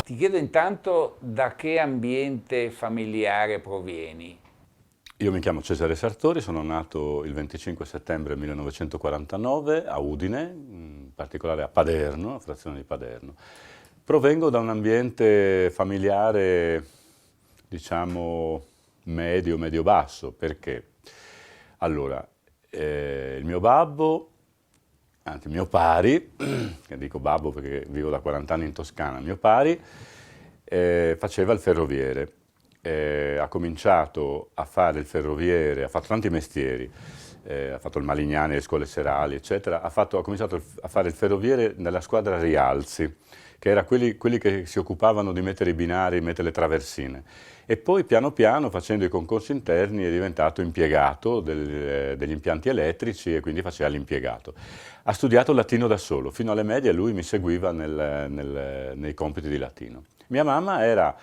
Ti chiedo intanto da che ambiente familiare provieni? Io mi chiamo Cesare Sartori, sono nato il 25 settembre 1949 a Udine, in particolare a Paderno, frazione di Paderno. Provengo da un ambiente familiare, diciamo, medio-basso, perché? Allora, il mio babbo, anzi mio pari, che dico babbo perché vivo da 40 anni in Toscana, mio pari faceva il ferroviere. Ha cominciato a fare il ferroviere, ha fatto tanti mestieri, ha fatto il Malignani, le scuole serali, eccetera. Ha cominciato a fare il ferroviere nella squadra Rialzi, che era quelli che si occupavano di mettere i binari, mettere le traversine. E poi piano piano, facendo i concorsi interni, è diventato impiegato degli impianti elettrici e quindi faceva l'impiegato. Ha studiato latino da solo, fino alle medie lui mi seguiva nei compiti di latino. Mia mamma era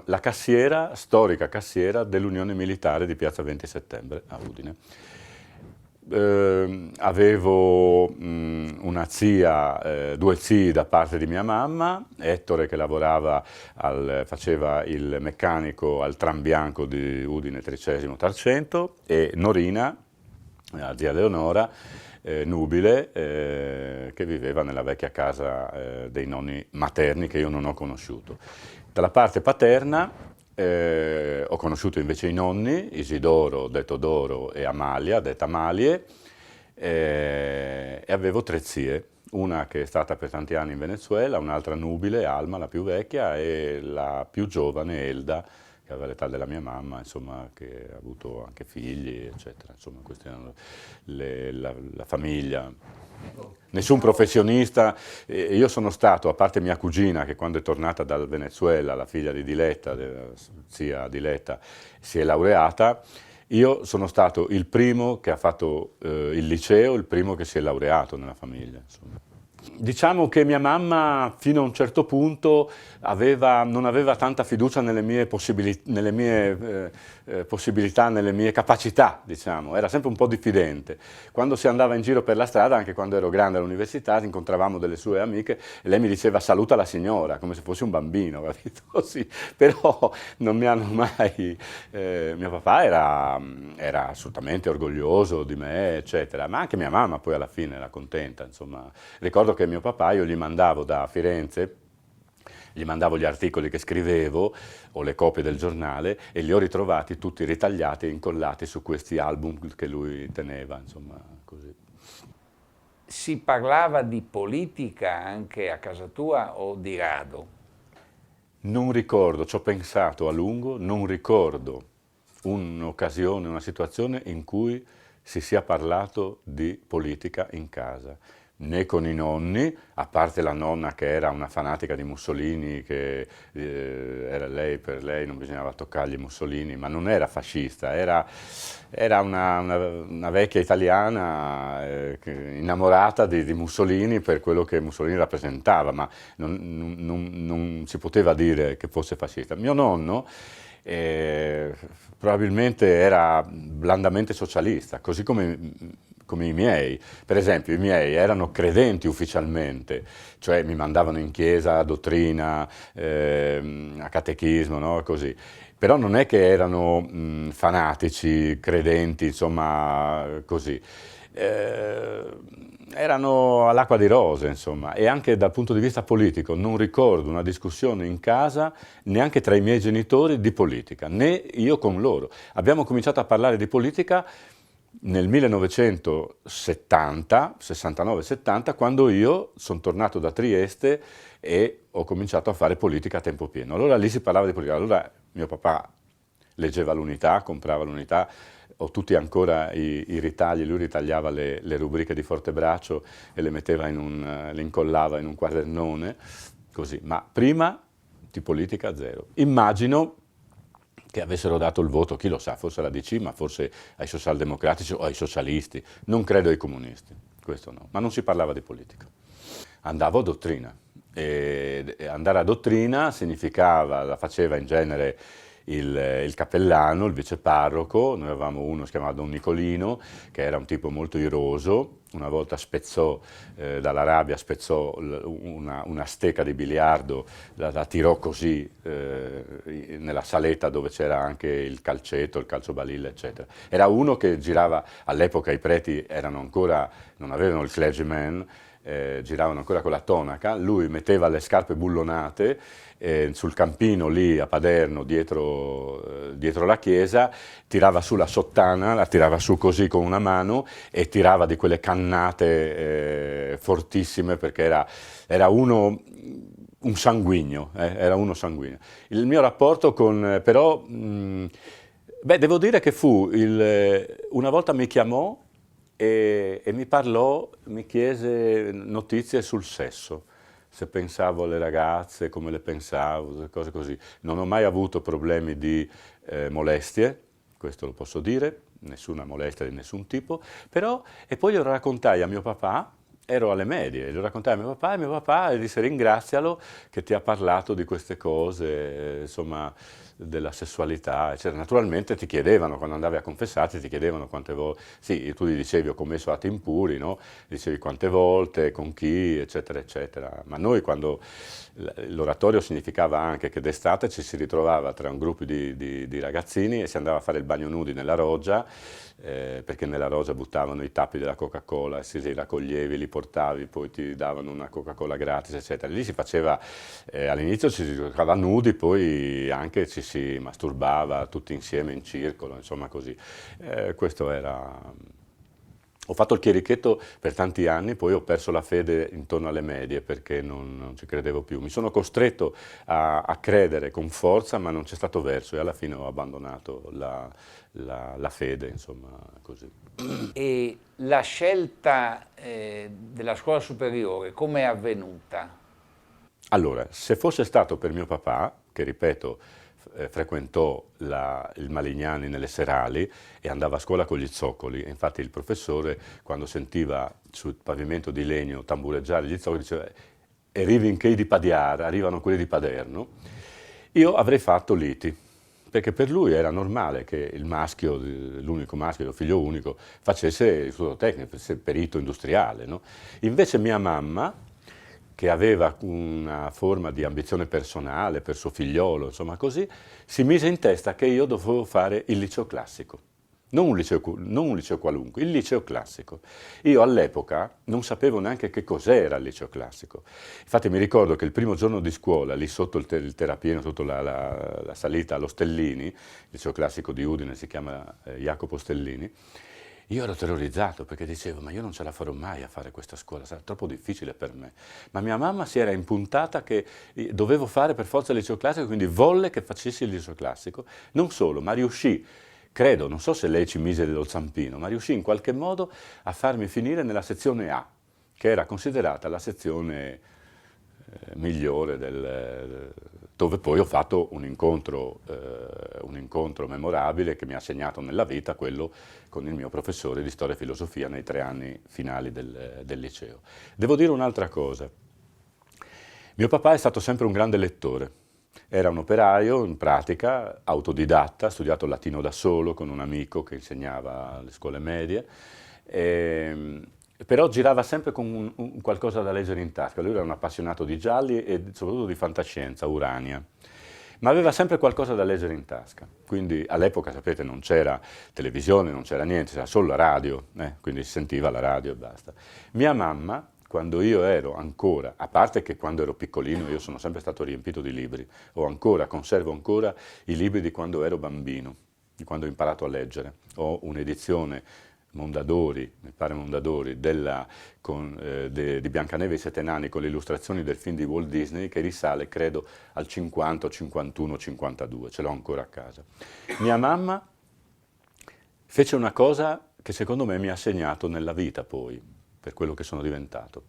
la cassiera, storica cassiera dell'Unione Militare di Piazza 20 Settembre a Udine. Avevo una zia, due zii da parte di mia mamma, Ettore che faceva il meccanico al tram bianco di Udine 13° e Norina, la zia Leonora, nubile, che viveva nella vecchia casa dei nonni materni che io non ho conosciuto. Dalla parte paterna ho conosciuto invece i nonni, Isidoro, detto Doro, e Amalia, detta Amalie, e avevo 3 zie, una che è stata per tanti anni in Venezuela, un'altra nubile, Alma, la più vecchia, e la più giovane, Elda, che aveva l'età della mia mamma, insomma, che ha avuto anche figli, eccetera. Insomma, questa è la famiglia. Nessun professionista, io sono stato, a parte mia cugina che quando è tornata dal Venezuela, la figlia di Diletta, zia Diletta, si è laureata, io sono stato il primo che ha fatto il liceo, il primo che si è laureato nella famiglia, insomma. Diciamo che mia mamma fino a un certo punto non aveva tanta fiducia nelle mie possibilità, nelle mie capacità, diciamo. Era sempre un po' diffidente. Quando si andava in giro per la strada, anche quando ero grande all'università, incontravamo delle sue amiche e lei mi diceva saluta la signora, come se fossi un bambino, capito? Così. Però non mi hanno mai... mio papà era assolutamente orgoglioso di me, eccetera, ma anche mia mamma poi alla fine era contenta, insomma. Ricordo che mio papà, io gli mandavo da Firenze, gli mandavo gli articoli che scrivevo o le copie del giornale e li ho ritrovati tutti ritagliati e incollati su questi album che lui teneva, insomma, così. Si parlava di politica anche a casa tua o di rado? Non ricordo, ci ho pensato a lungo, non ricordo un'occasione, una situazione in cui si sia parlato di politica in casa. Né con i nonni, a parte la nonna che era una fanatica di Mussolini, che per lei non bisognava toccargli Mussolini, ma non era fascista, era una vecchia italiana innamorata di Mussolini per quello che Mussolini rappresentava, ma non si poteva dire che fosse fascista. Mio nonno probabilmente era blandamente socialista, così come i miei. Per esempio i miei erano credenti ufficialmente, cioè mi mandavano in chiesa a dottrina, a catechismo, no? Così. Però non è che erano fanatici, credenti, insomma, così. Erano all'acqua di rose, insomma, e anche dal punto di vista politico non ricordo una discussione in casa, neanche tra i miei genitori, di politica, né io con loro. Abbiamo cominciato a parlare di politica nel 1970, 69-70, quando io sono tornato da Trieste e ho cominciato a fare politica a tempo pieno. Allora lì si parlava di politica, allora mio papà leggeva l'Unità, comprava l'Unità, ho tutti ancora i ritagli, lui ritagliava le rubriche di Fortebraccio e le incollava in un quadernone, così, ma prima di politica zero. Immagino che avessero dato il voto, chi lo sa, forse alla DC, ma forse ai socialdemocratici o ai socialisti, non credo ai comunisti, questo no, ma non si parlava di politica. Andavo a dottrina, e andare a dottrina significava, la faceva in genere il cappellano, il viceparroco. Noi avevamo uno che si chiamava Don Nicolino, che era un tipo molto iroso. Una volta spezzò, dalla rabbia, spezzò una stecca di biliardo, la tirò così nella saletta dove c'era anche il calcetto, il calciobalilla, eccetera. Era uno che girava, all'epoca i preti erano ancora, non avevano il clergyman, giravano ancora con la tonaca, lui metteva le scarpe bullonate sul campino lì a Paderno, dietro la chiesa, tirava su la sottana, la tirava su così con una mano e tirava di quelle cannate fortissime, perché era uno, un sanguigno, era uno sanguigno. Il mio rapporto però, devo dire che una volta mi chiamò e mi parlò, mi chiese notizie sul sesso, se pensavo alle ragazze, come le pensavo, cose così. Non ho mai avuto problemi di molestie, questo lo posso dire, nessuna molestia di nessun tipo, però, e poi glielo raccontai a mio papà, ero alle medie, lo raccontai a mio papà, e mio papà disse: ringrazialo che ti ha parlato di queste cose, insomma, della sessualità, eccetera. Naturalmente ti chiedevano, quando andavi a confessarti, ti chiedevano quante volte, sì, tu gli dicevi ho commesso atti impuri, no? Dicevi quante volte, con chi, eccetera, eccetera. Ma noi, quando l'oratorio significava anche che d'estate ci si ritrovava tra un gruppo di ragazzini e si andava a fare il bagno nudi nella roggia, perché nella roggia buttavano i tappi della Coca-Cola, e li raccoglievi, li portavi, poi ti davano una Coca-Cola gratis, eccetera. Lì si faceva, all'inizio ci si giocava nudi, poi anche ci si masturbava tutti insieme in circolo, insomma così. Questo era... Ho fatto il chierichetto per tanti anni, poi ho perso la fede intorno alle medie perché non ci credevo più. Mi sono costretto a credere con forza, ma non c'è stato verso, e alla fine ho abbandonato la fede, insomma, così. E la scelta della scuola superiore come è avvenuta? Allora, se fosse stato per mio papà, che ripeto, frequentò il Malignani nelle serali e andava a scuola con gli zoccoli, infatti il professore, quando sentiva sul pavimento di legno tambureggiare gli zoccoli, diceva: arrivano quelli di Padiara, arrivano quelli di Paderno. Io avrei fatto liti, perché per lui era normale che il maschio, l'unico maschio, il figlio unico, facesse il suo tecnico, fosse perito industriale, no? Invece mia mamma, che aveva una forma di ambizione personale per suo figliolo, insomma così, si mise in testa che io dovevo fare il liceo classico. Non un liceo qualunque, il liceo classico. Io all'epoca non sapevo neanche che cos'era il liceo classico. Infatti mi ricordo che il primo giorno di scuola, lì sotto il terrapieno, sotto la salita allo Stellini, il liceo classico di Udine si chiama Jacopo Stellini, io ero terrorizzato perché dicevo: ma io non ce la farò mai a fare questa scuola, sarà troppo difficile per me. Ma mia mamma si era impuntata che dovevo fare per forza il liceo classico, quindi volle che facessi il liceo classico. Non solo, ma riuscì, credo, non so se lei ci mise dello zampino, ma riuscì in qualche modo a farmi finire nella sezione A, che era considerata la sezione migliore, dove poi ho fatto un incontro memorabile che mi ha segnato nella vita, quello con il mio professore di storia e filosofia nei 3 anni finali del liceo. Devo dire un'altra cosa: mio papà è stato sempre un grande lettore. Era un operaio, in pratica, autodidatta, ha studiato latino da solo con un amico che insegnava alle scuole medie, però girava sempre con qualcosa da leggere in tasca. Lui era un appassionato di gialli e soprattutto di fantascienza, Urania, ma aveva sempre qualcosa da leggere in tasca. Quindi all'epoca, sapete, non c'era televisione, non c'era niente, c'era solo la radio, quindi si sentiva la radio e basta. Mia mamma, quando io ero ancora, a parte che quando ero piccolino io sono sempre stato riempito di libri, conservo ancora i libri di quando ero bambino, di quando ho imparato a leggere. Ho un'edizione Mondadori, mi pare Mondadori, di Biancaneve e i 7 nani con le illustrazioni del film di Walt Disney, che risale, credo, al 50, 51, 52, ce l'ho ancora a casa. Mia mamma fece una cosa che secondo me mi ha segnato nella vita poi, per quello che sono diventato.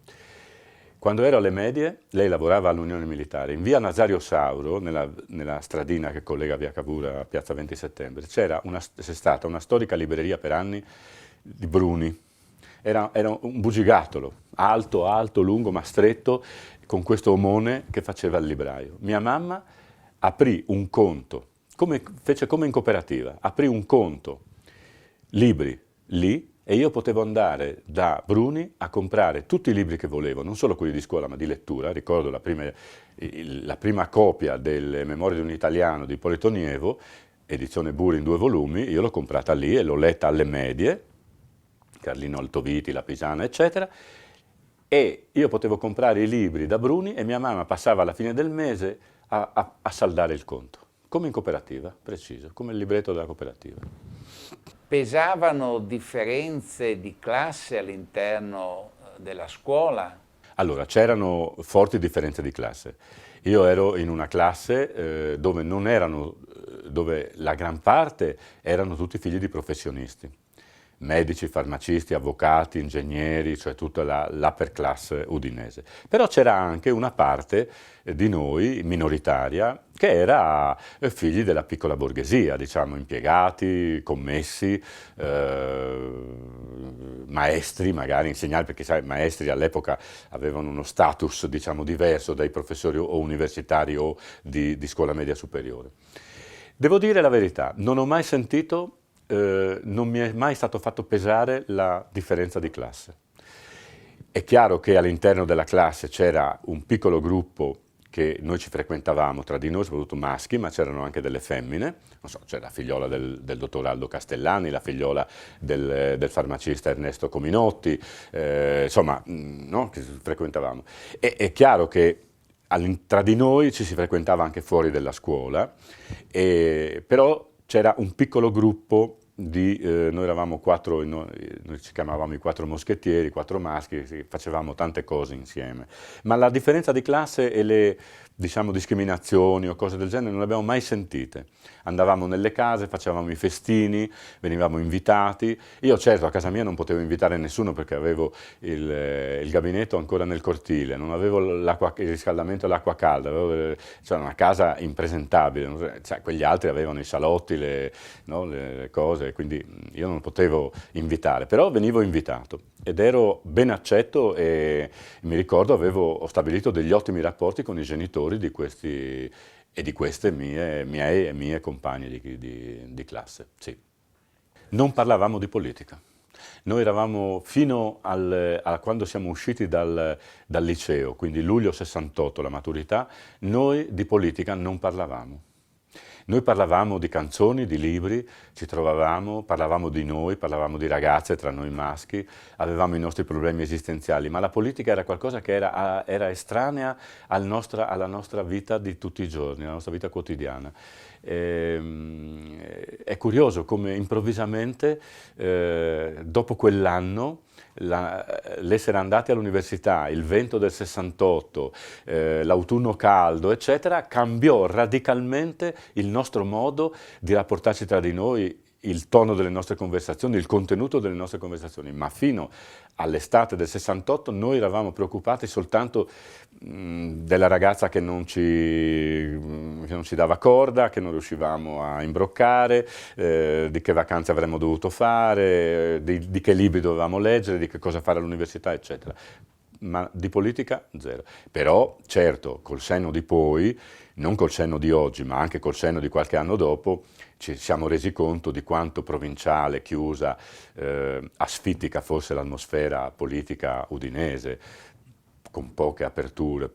Quando ero alle medie, lei lavorava all'Unione Militare. In via Nazario Sauro, nella stradina che collega via Cavour a piazza 20 settembre, c'è stata una storica libreria per anni di Bruni. Era un bugigattolo, alto, lungo, ma stretto, con questo omone che faceva il libraio. Mia mamma aprì un conto fece come in cooperativa, aprì un conto, libri lì, e io potevo andare da Bruni a comprare tutti i libri che volevo, non solo quelli di scuola ma di lettura. Ricordo la prima copia delle Memorie di un italiano di Ippolito Nievo, edizione Buri in 2 volumi, io l'ho comprata lì e l'ho letta alle medie, Carlino Altoviti, La Pisana, eccetera, e io potevo comprare i libri da Bruni e mia mamma passava alla fine del mese a saldare il conto, come in cooperativa, preciso, come il libretto della cooperativa. Pesavano differenze di classe all'interno della scuola? Allora, c'erano forti differenze di classe. Io ero in una classe dove la gran parte erano tutti figli di professionisti, medici, farmacisti, avvocati, ingegneri, cioè tutta l'upper class udinese. Però c'era anche una parte di noi, minoritaria, che era figli della piccola borghesia, diciamo, impiegati, commessi, maestri, magari insegnanti, perché sai, maestri all'epoca avevano uno status, diciamo, diverso dai professori o universitari o di scuola media superiore. Devo dire la verità, non ho mai sentito, non mi è mai stato fatto pesare la differenza di classe. È chiaro che all'interno della classe c'era un piccolo gruppo che noi ci frequentavamo tra di noi, soprattutto maschi, ma c'erano anche delle femmine, non so, c'era la figliola del dottor Aldo Castellani, la figliola del farmacista Ernesto Cominotti, insomma, no, che frequentavamo. È chiaro che tra di noi ci si frequentava anche fuori della scuola, però c'era un piccolo gruppo noi eravamo noi ci chiamavamo i 4 moschettieri, 4 maschi, facevamo tante cose insieme. Ma la differenza di classe e le, diciamo, discriminazioni o cose del genere non le abbiamo mai sentite. Andavamo nelle case, facevamo i festini, venivamo invitati. Io certo a casa mia non potevo invitare nessuno perché avevo il gabinetto ancora nel cortile, non avevo il riscaldamento e l'acqua calda, cioè una casa impresentabile, cioè, quegli altri avevano i salotti, le cose, quindi io non potevo invitare, però venivo invitato ed ero ben accetto e mi ricordo ho stabilito degli ottimi rapporti con i genitori di questi e di queste mie compagne di classe, sì. Non parlavamo di politica. Noi eravamo fino a quando siamo usciti dal liceo, quindi luglio 68, la maturità, noi di politica non parlavamo. Noi parlavamo di canzoni, di libri, ci trovavamo, parlavamo di noi, parlavamo di ragazze tra noi maschi, avevamo i nostri problemi esistenziali, ma la politica era qualcosa che era estranea alla nostra vita di tutti i giorni, alla nostra vita quotidiana. È curioso come improvvisamente, dopo quell'anno, l'essere andati all'università, il vento del 68, l'autunno caldo, eccetera, cambiò radicalmente il nostro modo di rapportarci tra di noi, il tono delle nostre conversazioni, il contenuto delle nostre conversazioni, ma fino all'estate del 68 noi eravamo preoccupati soltanto della ragazza che non ci dava corda, che non riuscivamo a imbroccare, di che vacanze avremmo dovuto fare, di che libri dovevamo leggere, di che cosa fare all'università, eccetera. Ma di politica zero. Però certo, col senno di poi, non col senno di oggi, ma anche col senno di qualche anno dopo, ci siamo resi conto di quanto provinciale, chiusa, asfittica fosse l'atmosfera politica udinese, con poche aperture,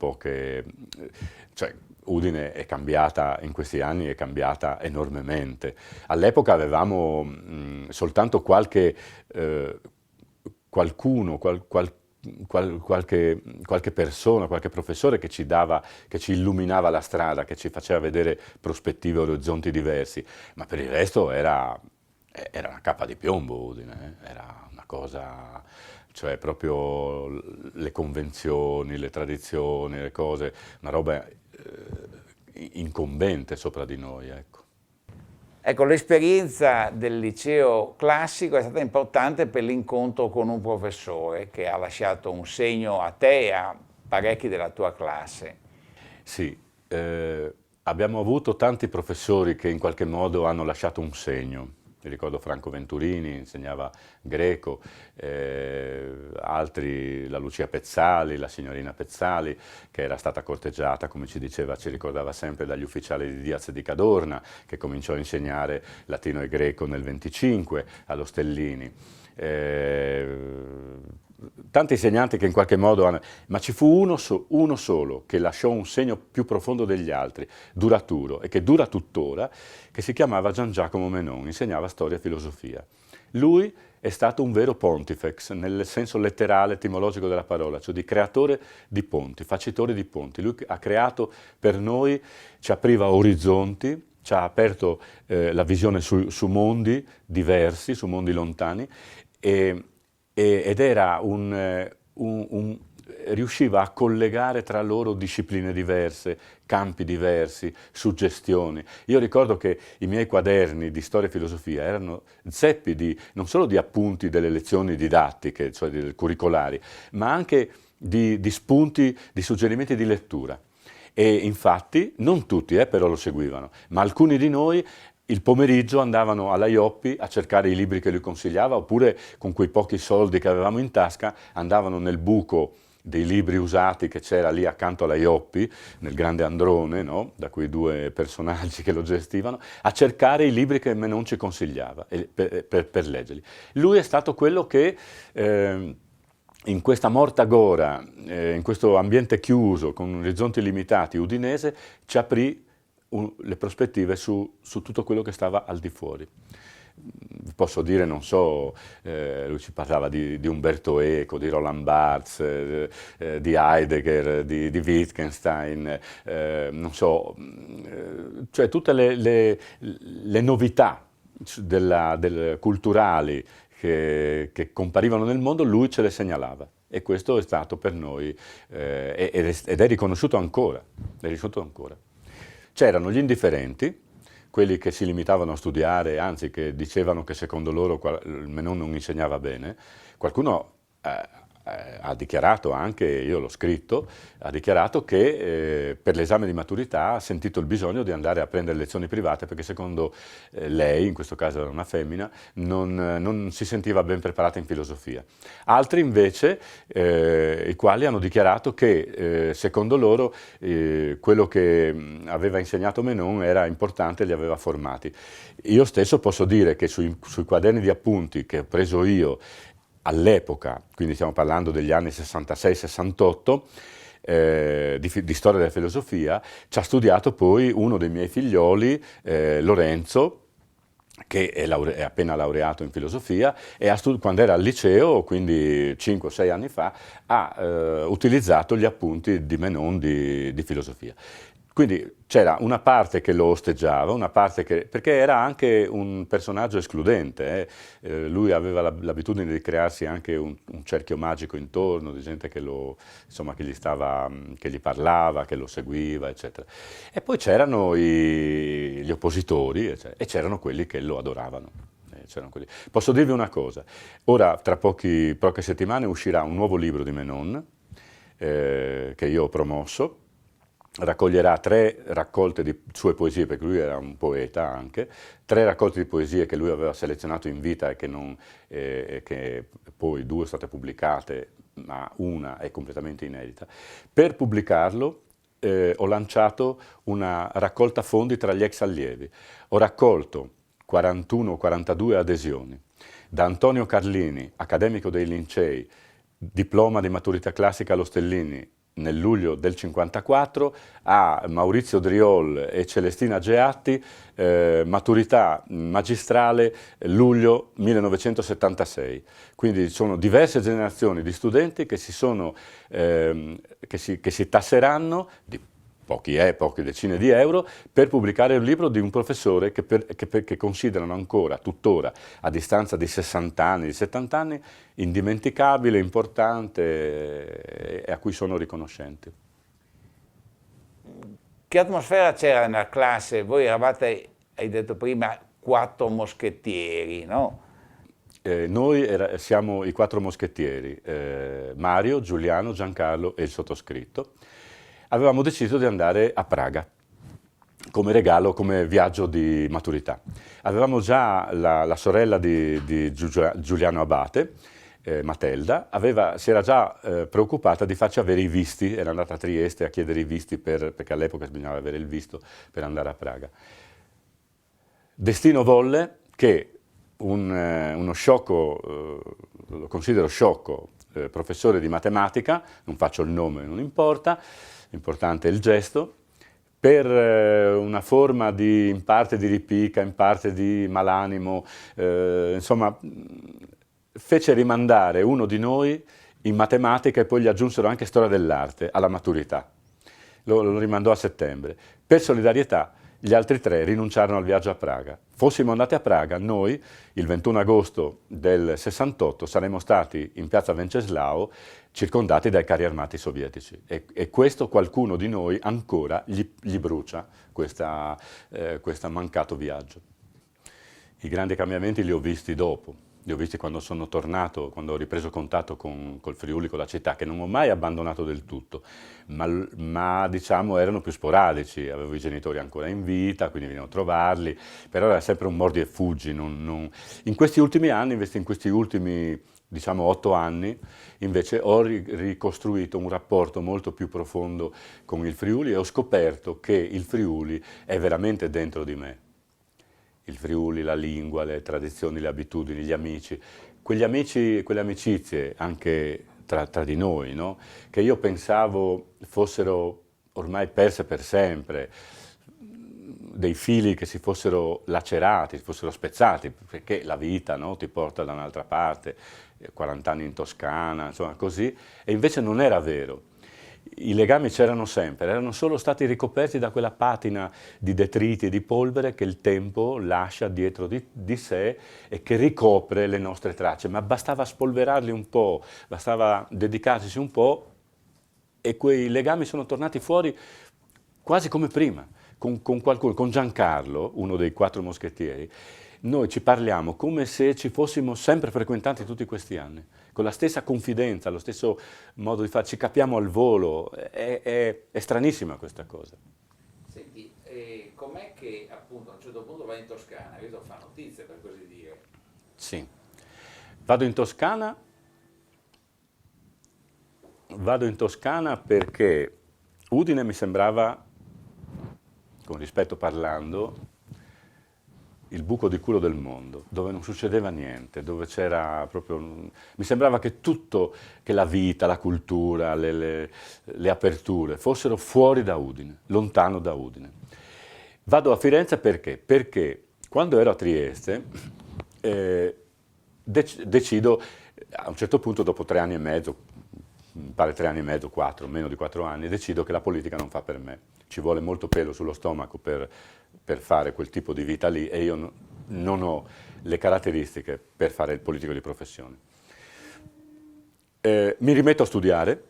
cioè Udine è cambiata in questi anni, è cambiata enormemente. All'epoca avevamo soltanto qualche persona, qualche professore che ci illuminava la strada, che ci faceva vedere prospettive, orizzonti diversi, ma per il resto era una cappa di piombo Udine, era una cosa, cioè proprio le convenzioni, le tradizioni, le cose, una roba incombente sopra di noi, ecco. Ecco, l'esperienza del liceo classico è stata importante per l'incontro con un professore che ha lasciato un segno a te e a parecchi della tua classe. Sì, abbiamo avuto tanti professori che in qualche modo hanno lasciato un segno. mi ricordo Franco Venturini, insegnava greco, altri, la Lucia Pezzali, la signorina Pezzali, che era stata corteggiata, come ci diceva, ci ricordava sempre, dagli ufficiali di Diaz di Cadorna, che cominciò a insegnare latino e greco nel 25 allo Stellini. Tanti insegnanti che in qualche modo hanno, ma ci fu uno solo che lasciò un segno più profondo degli altri, duraturo, e che dura tuttora, che si chiamava Gian Giacomo Menon, insegnava storia e filosofia. Lui è stato un vero pontifex, nel senso letterale, etimologico della parola, cioè di creatore di ponti, facitore di ponti. Lui ha creato per noi, ci apriva orizzonti, ci ha aperto la visione su mondi diversi, su mondi lontani, ed era riusciva a collegare tra loro discipline diverse, campi diversi, suggestioni. Io ricordo che i miei quaderni di storia e filosofia erano zeppi non solo di appunti delle lezioni didattiche, cioè curricolari, ma anche di spunti, di suggerimenti di lettura. E infatti, non tutti però lo seguivano, ma alcuni di noi il pomeriggio andavano alla Ioppi a cercare i libri che lui consigliava, oppure con quei pochi soldi che avevamo in tasca andavano nel buco dei libri usati che c'era lì accanto alla Ioppi, nel grande androne, no? Da quei due personaggi che lo gestivano, a cercare i libri che Menon ci consigliava per leggerli. Lui è stato quello che in questa morta gora, in questo ambiente chiuso, con orizzonti limitati, udinese, ci aprì le prospettive su tutto quello che stava al di fuori. Posso dire, non so, lui ci parlava di Umberto Eco, di Roland Barthes, di Heidegger, di Wittgenstein, non so, cioè tutte le novità culturali che comparivano nel mondo, lui ce le segnalava. E questo è stato per noi, ed è riconosciuto ancora. C'erano gli indifferenti, quelli che si limitavano a studiare, anzi che dicevano che secondo loro Menon non insegnava bene. Qualcuno ha dichiarato, anche io l'ho scritto, ha dichiarato che per l'esame di maturità ha sentito il bisogno di andare a prendere lezioni private perché secondo lei, in questo caso era una femmina, non si sentiva ben preparata in filosofia. Altri invece, i quali hanno dichiarato che secondo loro quello che aveva insegnato Menon era importante e li aveva formati. Io stesso posso dire che sui quaderni di appunti che ho preso io all'epoca, quindi stiamo parlando degli anni 66-68, di storia della filosofia, ci ha studiato poi uno dei miei figlioli, Lorenzo, che è appena laureato in filosofia, e quando era al liceo, quindi 5-6 anni fa, ha utilizzato gli appunti di Menon di filosofia. Quindi c'era una parte che lo osteggiava, una parte perché era anche un personaggio escludente, lui aveva l'abitudine di crearsi anche un cerchio magico intorno, di gente che gli parlava, che lo seguiva, eccetera. E poi c'erano gli oppositori, e c'erano quelli che lo adoravano. Posso dirvi una cosa, ora tra poche settimane uscirà un nuovo libro di Menon, che io ho promosso. Raccoglierà 3 raccolte di sue poesie, perché lui era un poeta anche, 3 raccolte di poesie che lui aveva selezionato in vita e che poi 2 sono state pubblicate, ma una è completamente inedita. Per pubblicarlo ho lanciato una raccolta fondi tra gli ex allievi. Ho raccolto 41-42 adesioni. Da Antonio Carlini, accademico dei Lincei, diploma di maturità classica allo Stellini, nel luglio del 54, a Maurizio Driol e Celestina Geatti, maturità magistrale luglio 1976. Quindi sono diverse generazioni di studenti che si tasseranno di poche decine di euro per pubblicare un libro di un professore che considerano ancora, tuttora, a distanza di 60 anni, di 70 anni, indimenticabile, importante e a cui sono riconoscenti. Che atmosfera c'era nella classe? Voi eravate, hai detto prima, 4 moschettieri, no? Noi siamo i 4 moschettieri, Mario, Giuliano, Giancarlo e il sottoscritto. Avevamo deciso di andare a Praga come regalo, come viaggio di maturità. Avevamo già la sorella di Giuliano Abate, Matelda, si era già preoccupata di farci avere i visti, era andata a Trieste a chiedere i visti perché all'epoca bisognava avere il visto per andare a Praga. Destino volle che uno sciocco, lo considero sciocco, professore di matematica, non faccio il nome, non importa, l'importante è il gesto, per una forma in parte di ripicca, in parte di malanimo, insomma, fece rimandare uno di noi in matematica e poi gli aggiunsero anche storia dell'arte alla maturità. Lo rimandò a settembre. Per solidarietà gli altri 3 rinunciarono al viaggio a Praga. Fossimo andati a Praga, noi il 21 agosto del 68 saremmo stati in piazza Venceslao circondati dai carri armati sovietici e questo qualcuno di noi ancora gli brucia questo mancato viaggio. I grandi cambiamenti li ho visti dopo. Li ho visti quando sono tornato, quando ho ripreso contatto col Friuli, con la città, che non ho mai abbandonato del tutto, ma diciamo erano più sporadici, avevo i genitori ancora in vita, quindi venivo a trovarli, però era sempre un mordi e fuggi. In questi ultimi anni, invece in questi ultimi diciamo 8 anni, invece ho ricostruito un rapporto molto più profondo con il Friuli e ho scoperto che il Friuli è veramente dentro di me. Il Friuli, la lingua, le tradizioni, le abitudini, gli amici, quelle amicizie anche tra di noi, no? Che io pensavo fossero ormai perse per sempre, dei fili che si fossero lacerati, si fossero spezzati, perché la vita, no, ti porta da un'altra parte, 40 anni in Toscana, insomma così, e invece non era vero. I legami c'erano sempre, erano solo stati ricoperti da quella patina di detriti e di polvere che il tempo lascia dietro di sé e che ricopre le nostre tracce, ma bastava spolverarli un po', bastava dedicarsi un po' e quei legami sono tornati fuori quasi come prima, con qualcuno, con Giancarlo, uno dei 4 moschettieri. Noi ci parliamo come se ci fossimo sempre frequentati tutti questi anni, con la stessa confidenza, lo stesso modo di fare, ci capiamo al volo, è stranissima questa cosa. Senti, com'è che appunto a un certo punto vai in Toscana, questo fa notizia per così dire? Sì, vado in Toscana perché Udine mi sembrava, con rispetto parlando, il buco di culo del mondo, dove non succedeva niente, dove c'era proprio... Mi sembrava che tutto, che la vita, la cultura, le aperture, fossero fuori da Udine, lontano da Udine. Vado a Firenze perché? Perché quando ero a Trieste decido, a un certo punto, dopo 3 anni e mezzo, mi pare 3 anni e mezzo, 4, meno di 4 anni, decido che la politica non fa per me. Ci vuole molto pelo sullo stomaco per fare quel tipo di vita lì e io non ho le caratteristiche per fare il politico di professione. Mi rimetto a studiare,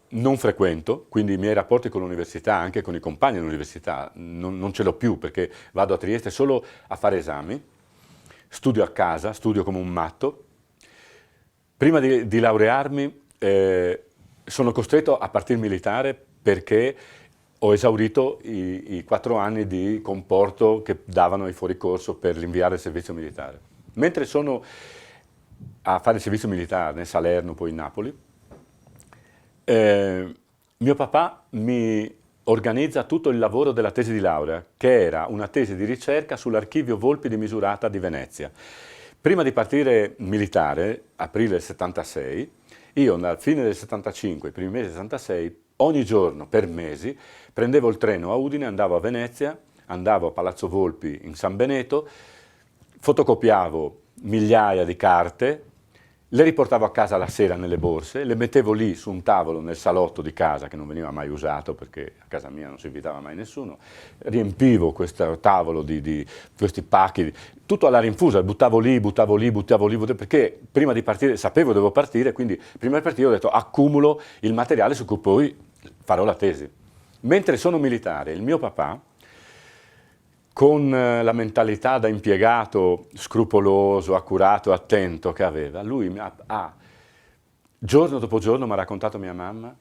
non frequento, quindi i miei rapporti con l'università, anche con i compagni dell'università, non ce l'ho più perché vado a Trieste solo a fare esami, studio a casa, studio come un matto. Prima di laurearmi sono costretto a partire militare perché ho esaurito i 4 anni di comporto che davano i fuoricorso per l'inviare il servizio militare. Mentre sono a fare il servizio militare nel Salerno, poi in Napoli, mio papà mi organizza tutto il lavoro della tesi di laurea, che era una tesi di ricerca sull'archivio Volpi di Misurata di Venezia. Prima di partire militare, aprile 76, io alla fine del 75, i primi mesi del 76, ogni giorno, per mesi, prendevo il treno a Udine, andavo a Venezia, andavo a Palazzo Volpi in San Beneto, fotocopiavo migliaia di carte, le riportavo a casa la sera nelle borse, le mettevo lì su un tavolo nel salotto di casa che non veniva mai usato perché a casa mia non si invitava mai nessuno, riempivo questo tavolo di questi pacchi, tutto alla rinfusa, buttavo lì, perché prima di partire sapevo che dovevo partire, quindi prima di partire ho detto accumulo il materiale su cui poi farò la tesi. Mentre sono militare, il mio papà, con la mentalità da impiegato scrupoloso, accurato, attento che aveva, lui giorno dopo giorno, mi ha raccontato mia mamma,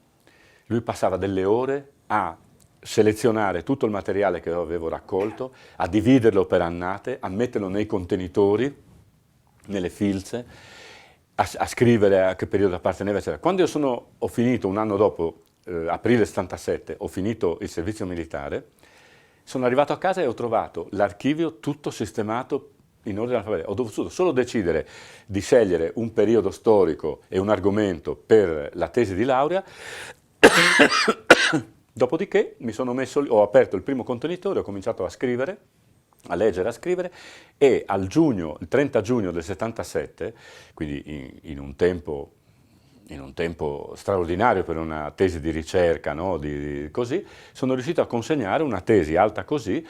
lui passava delle ore a selezionare tutto il materiale che avevo raccolto, a dividerlo per annate, a metterlo nei contenitori, nelle filze, a scrivere a che periodo apparteneva, eccetera. Quando io ho finito un anno dopo, aprile 77, ho finito il servizio militare, sono arrivato a casa e ho trovato l'archivio tutto sistemato in ordine alfabetico. Ho dovuto solo decidere di scegliere un periodo storico e un argomento per la tesi di laurea. Dopodiché ho aperto il primo contenitore, ho cominciato a scrivere, a leggere, a scrivere, e il 30 giugno del 77, quindi in un tempo straordinario per una tesi di ricerca, no? Così, sono riuscito a consegnare una tesi alta così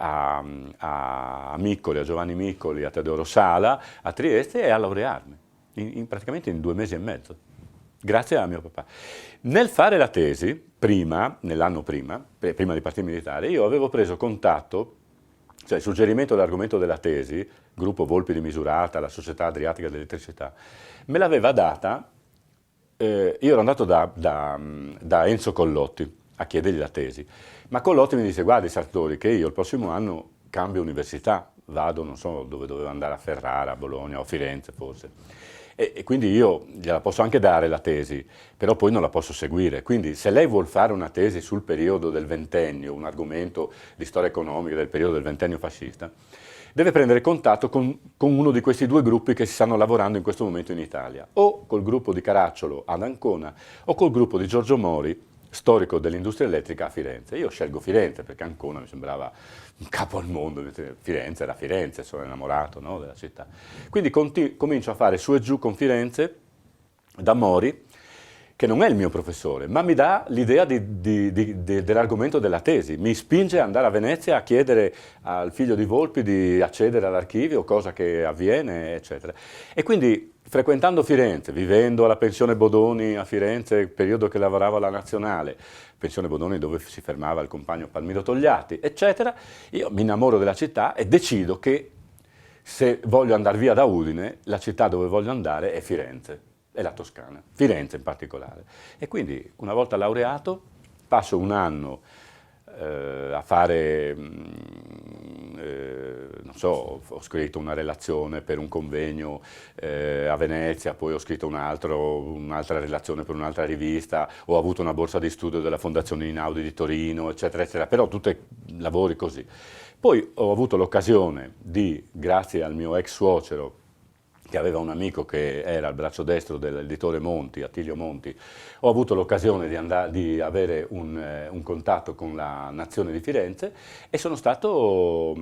a Miccoli, a Giovanni Miccoli, a Teodoro Sala, a Trieste, e a laurearmi, praticamente in 2 mesi e mezzo, grazie a mio papà. Nel fare la tesi, nell'anno prima di partire militare, io avevo preso contatto, cioè il suggerimento dell'argomento della tesi, gruppo Volpi di Misurata, la Società Adriatica dell'Elettricità, me l'aveva data. Io ero andato da Enzo Collotti a chiedergli la tesi, ma Collotti mi disse: guardi Sartori, che io il prossimo anno cambio università, vado, non so dove dovevo andare, a Ferrara, a Bologna o a Firenze forse, e quindi io gliela posso anche dare la tesi, però poi non la posso seguire. Quindi se lei vuol fare una tesi sul periodo del ventennio, un argomento di storia economica del periodo del ventennio fascista, deve prendere contatto con uno di questi 2 gruppi che si stanno lavorando in questo momento in Italia, o col gruppo di Caracciolo ad Ancona, o col gruppo di Giorgio Mori, storico dell'industria elettrica, a Firenze. Io scelgo Firenze perché Ancona mi sembrava un capo al mondo, Firenze era Firenze, sono innamorato, no, della città. Quindi comincio a fare su e giù con Firenze, da Mori, che non è il mio professore, ma mi dà l'idea dell'argomento della tesi, mi spinge ad andare a Venezia a chiedere al figlio di Volpi di accedere all'archivio, cosa che avviene, eccetera. E quindi, frequentando Firenze, vivendo alla pensione Bodoni a Firenze, periodo che lavoravo alla Nazionale, pensione Bodoni dove si fermava il compagno Palmiro Togliatti, eccetera, io mi innamoro della città e decido che se voglio andare via da Udine, la città dove voglio andare è Firenze. E la Toscana, Firenze in particolare. E quindi, una volta laureato, passo un anno a fare, non so, ho scritto una relazione per un convegno a Venezia, poi ho scritto un'altra relazione per un'altra rivista, ho avuto una borsa di studio della Fondazione Inaudi di Torino, eccetera, eccetera, però tutti lavori così. Poi ho avuto l'occasione grazie al mio ex suocero, che aveva un amico che era il braccio destro dell'editore Monti, Attilio Monti, ho avuto l'occasione di avere un contatto con la Nazione di Firenze e sono stato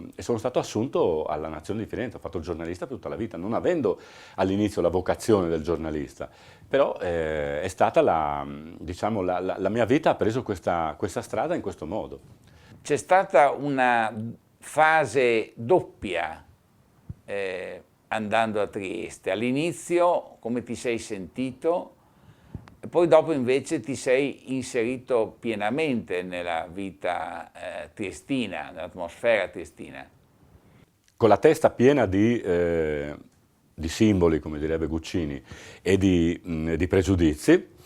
assunto alla Nazione di Firenze. Ho fatto il giornalista per tutta la vita, non avendo all'inizio la vocazione del giornalista, però è stata diciamo, la mia vita ha preso questa strada in questo modo. C'è stata una fase doppia andando a Trieste. All'inizio come ti sei sentito e poi dopo invece ti sei inserito pienamente nella vita triestina, nell'atmosfera triestina. Con la testa piena di simboli, come direbbe Guccini, e di pregiudizi,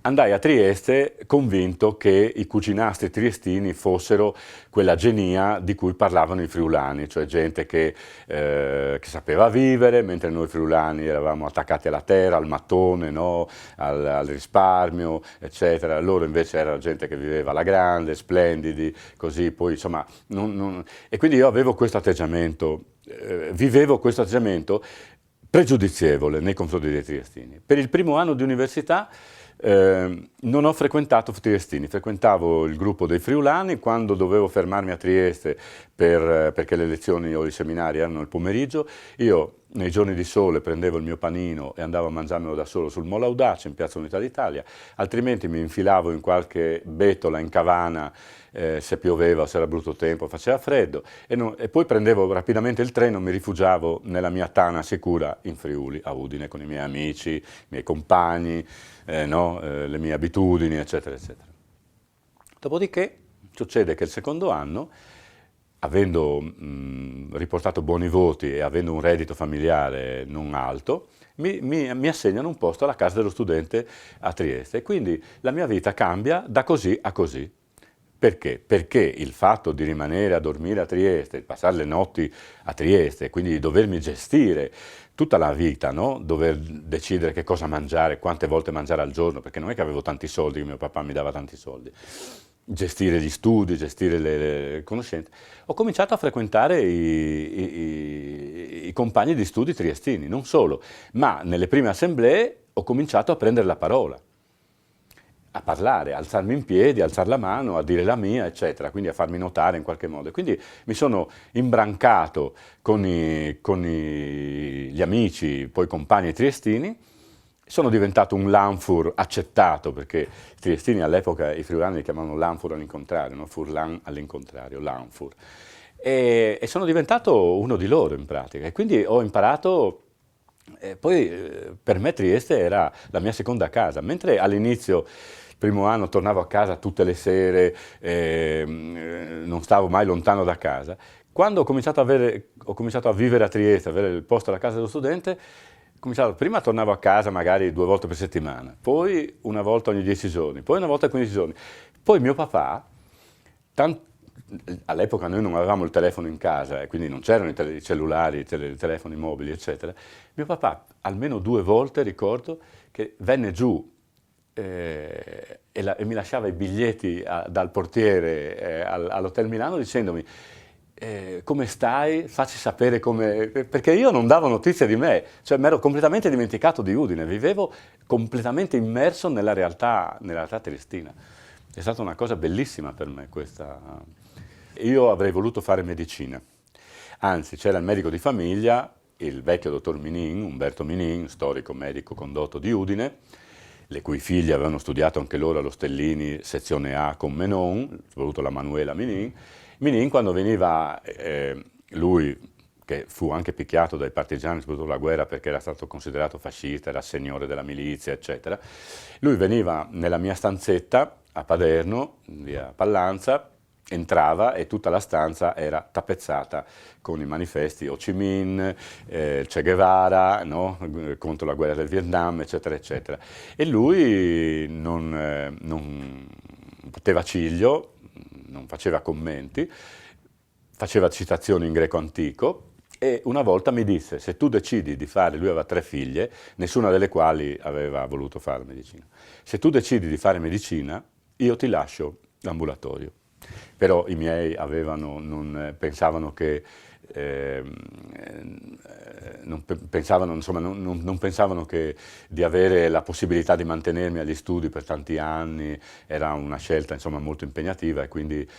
andai a Trieste convinto che i cucinastri triestini fossero quella genia di cui parlavano i friulani, cioè gente che sapeva vivere, mentre noi friulani eravamo attaccati alla terra, al mattone, no? al risparmio, eccetera. Loro invece era gente che viveva alla grande, splendidi, così, poi insomma... E quindi io avevo questo atteggiamento, vivevo questo atteggiamento pregiudizievole nei confronti dei triestini. Per il primo anno di università non ho frequentato triestini, frequentavo il gruppo dei friulani. Quando dovevo fermarmi a Trieste perché le lezioni o i seminari erano il pomeriggio, io nei giorni di sole prendevo il mio panino e andavo a mangiarmelo da solo sul Molo Audace in Piazza Unità d'Italia, altrimenti mi infilavo in qualche betola in Cavana se pioveva, se era brutto tempo, faceva freddo, e poi prendevo rapidamente il treno, mi rifugiavo nella mia tana sicura in Friuli, a Udine, con i miei amici, i miei compagni, le mie abitudini, eccetera, eccetera. Dopodiché succede che il secondo anno, avendo riportato buoni voti e avendo un reddito familiare non alto, mi assegnano un posto alla Casa dello Studente a Trieste, e quindi la mia vita cambia da così a così. Perché? Perché il fatto di rimanere a dormire a Trieste, di passare le notti a Trieste, quindi di dovermi gestire tutta la vita, no? Dover decidere che cosa mangiare, quante volte mangiare al giorno, perché non è che avevo tanti soldi, che mio papà mi dava tanti soldi, gestire gli studi, gestire le conoscenze, ho cominciato a frequentare i compagni di studi triestini, non solo, ma nelle prime assemblee ho cominciato a prendere la parola, a parlare, a alzarmi in piedi, a alzare la mano, a dire la mia, eccetera, quindi a farmi notare in qualche modo. Quindi mi sono imbrancato con gli amici, poi compagni triestini, sono diventato un Lanfur accettato, perché i triestini all'epoca, i friulani li chiamavano Lanfur all'incontrario, no? Furlan all'incontrario, Lanfur. E sono diventato uno di loro in pratica, e quindi ho imparato. Poi per me Trieste era la mia seconda casa, mentre all'inizio, il primo anno, tornavo a casa tutte le sere, non stavo mai lontano da casa. Quando ho cominciato a vivere a Trieste, avere il posto alla casa dello studente, prima tornavo a casa magari 2 volte per settimana, poi una volta ogni 10 giorni, poi una volta ogni 15 giorni. Poi mio papà, all'epoca noi non avevamo il telefono in casa, e quindi non c'erano i cellulari, i telefoni mobili, eccetera. Mio papà almeno 2 volte, ricordo, che venne giù e mi lasciava i biglietti dal portiere all'Hotel Milano dicendomi come stai, facci sapere come. Perché io non davo notizie di me, cioè mi ero completamente dimenticato di Udine, vivevo completamente immerso nella realtà triestina. È stata una cosa bellissima per me questa. Io avrei voluto fare medicina, anzi c'era il medico di famiglia, il vecchio dottor Minin, Umberto Minin, storico medico condotto di Udine, le cui figlie avevano studiato anche loro allo Stellini, sezione A con Menon, soprattutto la Manuela Minin. Minin, quando veniva, lui che fu anche picchiato dai partigiani, soprattutto la guerra, perché era stato considerato fascista, era signore della milizia, eccetera, lui veniva nella mia stanzetta a Paderno, via Pallanza, entrava e tutta la stanza era tappezzata con i manifesti Ho Chi Minh, Che Guevara, no? Contro la guerra del Vietnam, eccetera, eccetera. E lui non batteva ciglio, non faceva commenti, faceva citazioni in greco antico, e una volta mi disse: se tu decidi di fare, lui aveva 3 figlie, nessuna delle quali aveva voluto fare medicina, se tu decidi di fare medicina, io ti lascio l'ambulatorio. Però i miei pensavano che non pensavano che di avere la possibilità di mantenermi agli studi per tanti anni era una scelta, insomma, molto impegnativa, e quindi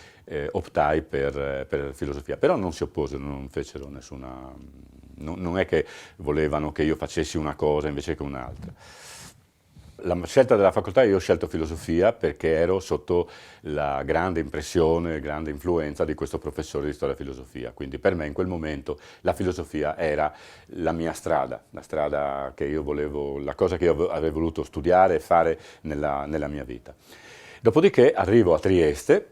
optai per filosofia. Però non si opposero, non fecero nessuna. Non è che volevano che io facessi una cosa invece che un'altra. La scelta della facoltà, io ho scelto filosofia perché ero sotto la grande impressione, grande influenza di questo professore di storia e filosofia, quindi per me in quel momento la filosofia era la mia strada, la strada che io volevo, la cosa che io avrei voluto studiare e fare nella mia vita. Dopodiché arrivo a Trieste,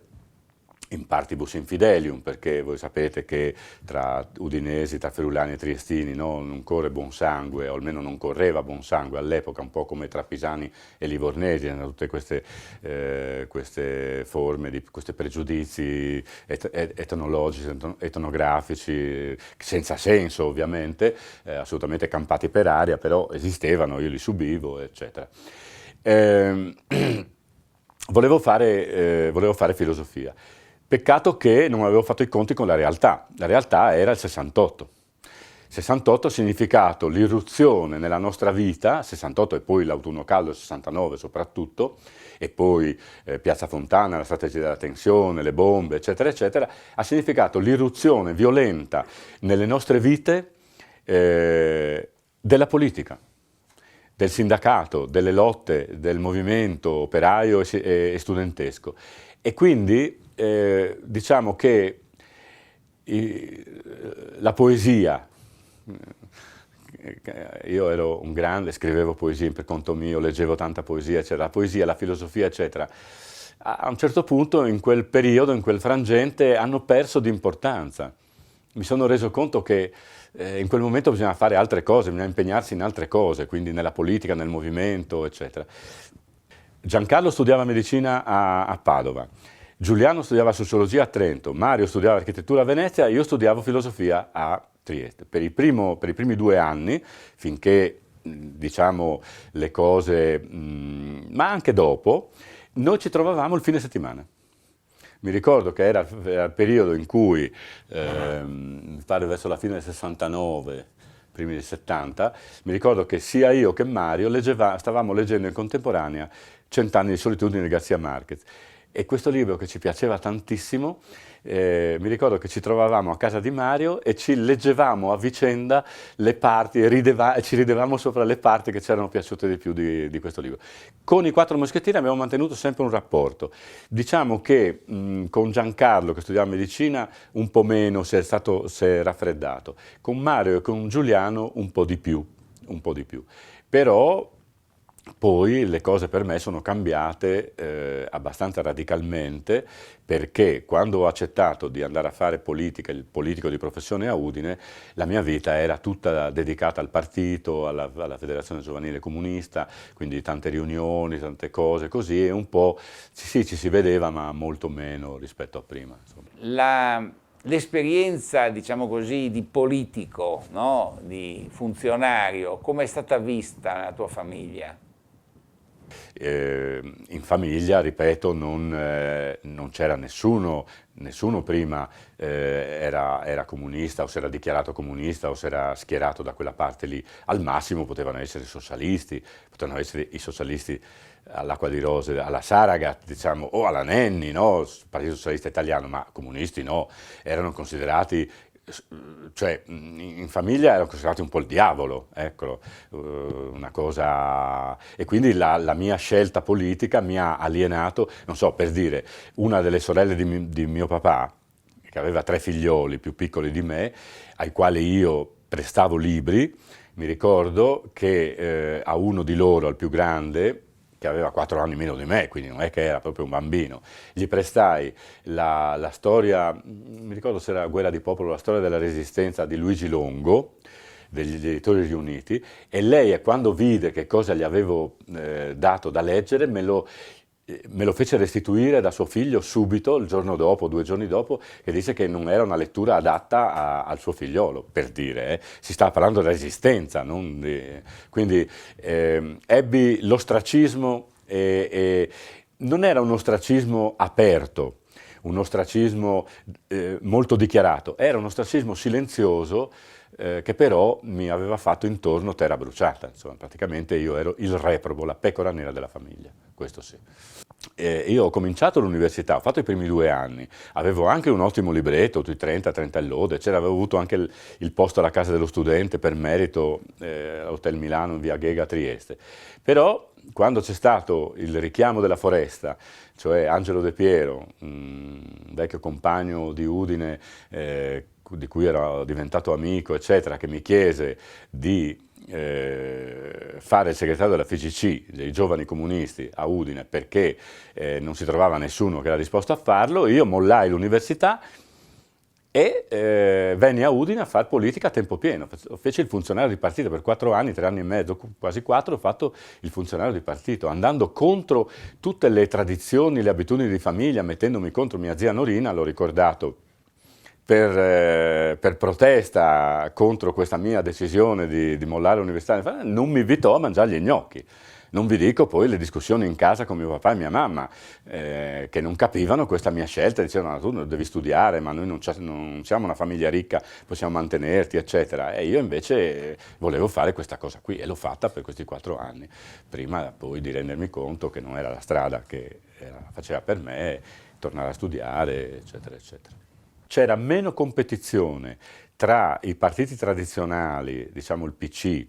in partibus infidelium, perché voi sapete che tra udinesi, tra friulani e triestini, no, non corre buon sangue, o almeno non correva buon sangue all'epoca, un po' come tra pisani e livornesi, tutte queste forme, questi pregiudizi etnologici, etnografici, senza senso ovviamente, assolutamente campati per aria, però esistevano, io li subivo, eccetera. Volevo fare filosofia. Peccato che non avevo fatto i conti con la realtà era il 68. 68 ha significato l'irruzione nella nostra vita, 68 e poi l'autunno caldo, 69 soprattutto, e poi Piazza Fontana, la strategia della tensione, le bombe, eccetera, eccetera, ha significato l'irruzione violenta nelle nostre vite della politica, del sindacato, delle lotte, del movimento operaio e studentesco. E quindi diciamo che la poesia, io ero un grande, scrivevo poesie per conto mio, leggevo tanta poesia, eccetera, la poesia, la filosofia, eccetera, a un certo punto in quel periodo, in quel frangente, hanno perso di importanza. Mi sono reso conto che in quel momento bisogna fare altre cose, bisogna impegnarsi in altre cose, quindi nella politica, nel movimento, eccetera. Giancarlo studiava medicina a Padova. Giuliano studiava sociologia a Trento, Mario studiava architettura a Venezia, io studiavo filosofia a Trieste. Per i primi 2 anni, finché diciamo le cose, ma anche dopo, noi ci trovavamo il fine settimana. Mi ricordo che era il periodo in cui, mi pare verso la fine del 69, primi del 70, mi ricordo che sia io che Mario stavamo leggendo in contemporanea Cent'anni di solitudine di Garcia Marquez. E questo libro che ci piaceva tantissimo, mi ricordo che ci trovavamo a casa di Mario e ci leggevamo a vicenda le parti e ci ridevamo sopra le parti che ci erano piaciute di più di questo libro. Con i Quattro Moschettini abbiamo mantenuto sempre un rapporto. Diciamo che con Giancarlo, che studiava medicina, un po' meno si è raffreddato. Con Mario e con Giuliano un po' di più. Però poi le cose per me sono cambiate abbastanza radicalmente, perché quando ho accettato di andare a fare politica, il politico di professione a Udine, la mia vita era tutta dedicata al partito, alla Federazione Giovanile Comunista, quindi tante riunioni, tante cose così, e un po' sì, ci si vedeva, ma molto meno rispetto a prima. L'esperienza, diciamo così, di politico, no? Di funzionario, come è stata vista nella tua famiglia? In famiglia, ripeto, non c'era nessuno prima era comunista o si era dichiarato comunista o si era schierato da quella parte lì. Al massimo potevano essere socialisti, potevano essere i socialisti all'Acqua di Rose, alla Saragat, diciamo, o alla Nenni, no? Il Partito Socialista Italiano, ma comunisti no, erano considerati, cioè in famiglia erano considerati un po' il diavolo, eccolo, una cosa. E quindi la mia scelta politica mi ha alienato, non so, per dire, una delle sorelle di mio papà, che aveva 3 figlioli più piccoli di me, ai quali io prestavo libri. Mi ricordo che a uno di loro, al più grande, che aveva 4 anni meno di me, quindi non è che era proprio un bambino, gli prestai la storia, mi ricordo se era Guerra di Popolo, la storia della Resistenza di Luigi Longo, degli editori riuniti, e lei, quando vide che cosa gli avevo dato da leggere, me lo fece restituire da suo figlio subito, il giorno dopo, 2 giorni dopo, e disse che non era una lettura adatta al suo figliolo, per dire, si stava parlando di resistenza, quindi ebbi l'ostracismo, e non era un ostracismo aperto, un ostracismo molto dichiarato, era un ostracismo silenzioso, che però mi aveva fatto intorno terra bruciata, insomma, praticamente io ero il reprobo, la pecora nera della famiglia, questo sì. Io ho cominciato l'università, ho fatto i primi 2 anni, avevo anche un ottimo libretto, tutti 30 lode, avevo avuto anche il posto alla casa dello studente per merito all'Hotel Milano in via Ghega a Trieste, però quando c'è stato il richiamo della foresta, cioè Angelo De Piero, un vecchio compagno di Udine, di cui ero diventato amico, eccetera, che mi chiese di fare il segretario della FIGC, dei giovani comunisti a Udine, perché non si trovava nessuno che era disposto a farlo, io mollai l'università e venni a Udine a fare politica a tempo pieno. Feci il funzionario di partito per 4 anni, 3 anni e mezzo, quasi 4, ho fatto il funzionario di partito, andando contro tutte le tradizioni, le abitudini di famiglia, mettendomi contro mia zia Norina, l'ho ricordato, per protesta contro questa mia decisione di mollare l'università, non mi invitò a mangiare gli gnocchi. Non vi dico poi le discussioni in casa con mio papà e mia mamma, che non capivano questa mia scelta, dicevano tu devi studiare, ma noi non siamo una famiglia ricca, possiamo mantenerti, eccetera. E io invece volevo fare questa cosa qui e l'ho fatta per questi 4 anni, prima poi di rendermi conto che non era la strada che faceva per me, tornare a studiare, eccetera, eccetera. C'era meno competizione tra i partiti tradizionali, diciamo il PC,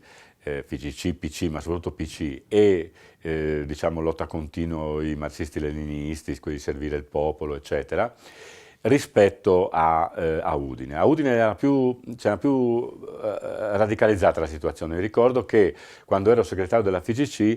FIGC, PC, ma soprattutto PC, e diciamo lotta continua, i marxisti-leninisti, quelli di servire il popolo, eccetera, rispetto a Udine. A Udine c'era più radicalizzata la situazione. Ricordo che quando ero segretario della FIGC,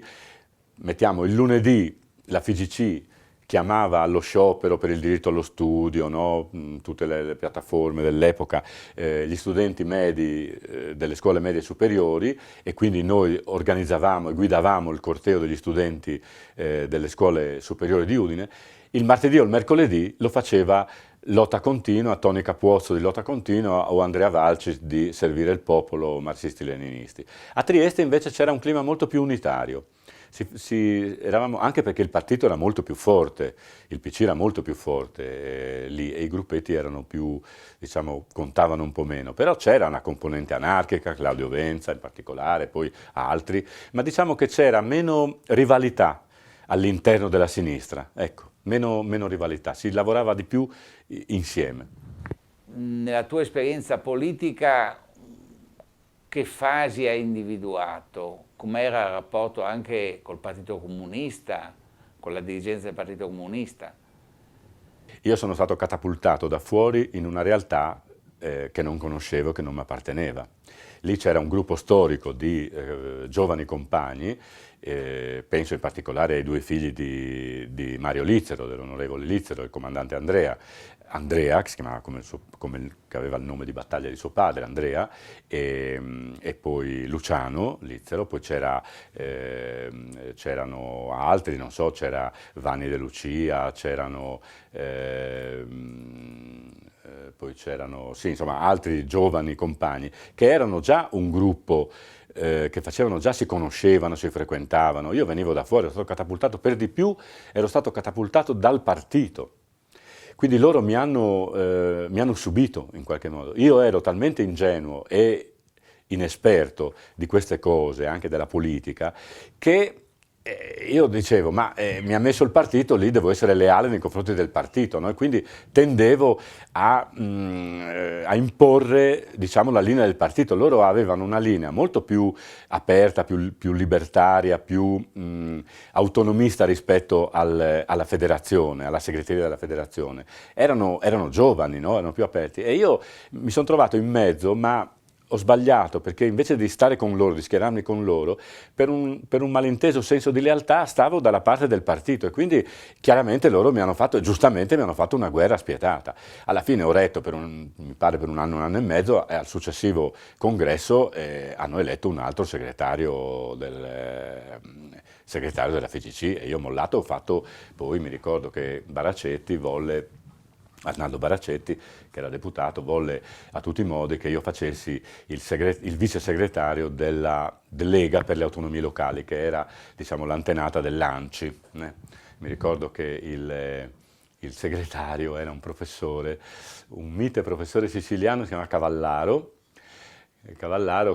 mettiamo il lunedì la FIGC chiamava allo sciopero per il diritto allo studio, no? Tutte le piattaforme dell'epoca, gli studenti medi delle scuole medie superiori, e quindi noi organizzavamo e guidavamo il corteo degli studenti delle scuole superiori di Udine. Il martedì o il mercoledì lo faceva Lotta Continua, Toni Capuozzo di Lotta Continua o Andrea Valcis di Servire il Popolo, marxisti-leninisti. A Trieste invece c'era un clima molto più unitario. Eravamo, anche perché il partito era molto più forte, il PC era molto più forte lì, e i gruppetti erano più, diciamo, contavano un po' meno, però c'era una componente anarchica, Claudio Venza in particolare, poi altri, ma diciamo che c'era meno rivalità all'interno della sinistra, ecco, meno rivalità, si lavorava di più insieme. Nella tua esperienza politica, che fasi hai individuato? Com'era il rapporto anche col Partito Comunista, con la dirigenza del Partito Comunista? Io sono stato catapultato da fuori in una realtà che non conoscevo, che non mi apparteneva. Lì c'era un gruppo storico di giovani compagni, penso in particolare ai due figli di Mario Lizzero, dell'onorevole Lizzero, il comandante Andrea, che si chiamava che aveva il nome di battaglia di suo padre, Andrea, e poi Luciano Lizzero, poi c'erano altri, non so, c'era Vanni De Lucia, poi c'erano, sì, insomma, altri giovani compagni, che erano già un gruppo che facevano già, si conoscevano, si frequentavano. Io venivo da fuori, ero stato catapultato, per di più ero stato catapultato dal partito. Quindi loro mi hanno subito in qualche modo. Io ero talmente ingenuo e inesperto di queste cose, anche della politica, che io dicevo, ma mi ha messo il partito, lì devo essere leale nei confronti del partito, no? E quindi tendevo a imporre, diciamo, la linea del partito. Loro avevano una linea molto più aperta, più libertaria, più autonomista rispetto alla federazione, alla segreteria della federazione. Erano giovani, no? Erano più aperti, e io mi sono trovato in mezzo, ma ho sbagliato, perché invece di stare con loro, di schierarmi con loro, per un malinteso senso di lealtà stavo dalla parte del partito, e quindi chiaramente loro mi hanno fatto, e giustamente mi hanno fatto, una guerra spietata. Alla fine ho retto mi pare per un anno e mezzo, e al successivo congresso hanno eletto un altro segretario della FIGC, e io mollato, ho fatto, poi mi ricordo che Arnaldo Baraccetti, che era deputato, volle a tutti i modi che io facessi il vice segretario della Lega per le autonomie locali, che era, diciamo, l'antenata dell'ANCI. Mi ricordo che il segretario era un professore, un mite professore siciliano, si chiama Cavallaro,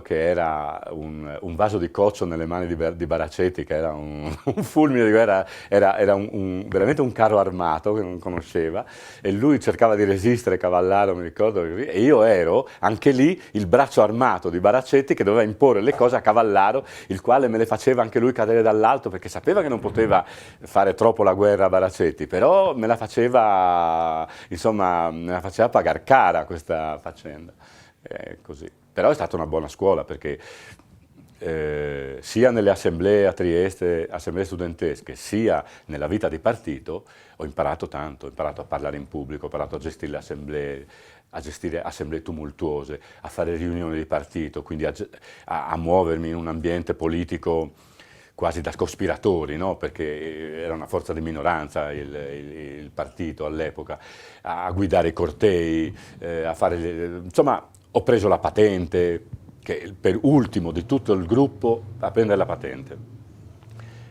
che era un vaso di coccio nelle mani di Baraccetti, che era un fulmine di guerra, era veramente un carro armato che non conosceva, e lui cercava di resistere, Cavallaro, mi ricordo, e io ero anche lì il braccio armato di Baraccetti, che doveva imporre le cose a Cavallaro, il quale me le faceva anche lui cadere dall'alto, perché sapeva che non poteva fare troppo la guerra a Baraccetti, però me la faceva pagare cara questa faccenda. Così. Però è stata una buona scuola, perché sia nelle assemblee a Trieste, assemblee studentesche, sia nella vita di partito, ho imparato tanto, ho imparato a parlare in pubblico, ho imparato a gestire assemblee tumultuose, a fare riunioni di partito, quindi a muovermi in un ambiente politico quasi da cospiratori, no? Perché era una forza di minoranza il partito all'epoca, a guidare i cortei, insomma, ho preso la patente, che per ultimo di tutto il gruppo a prendere la patente.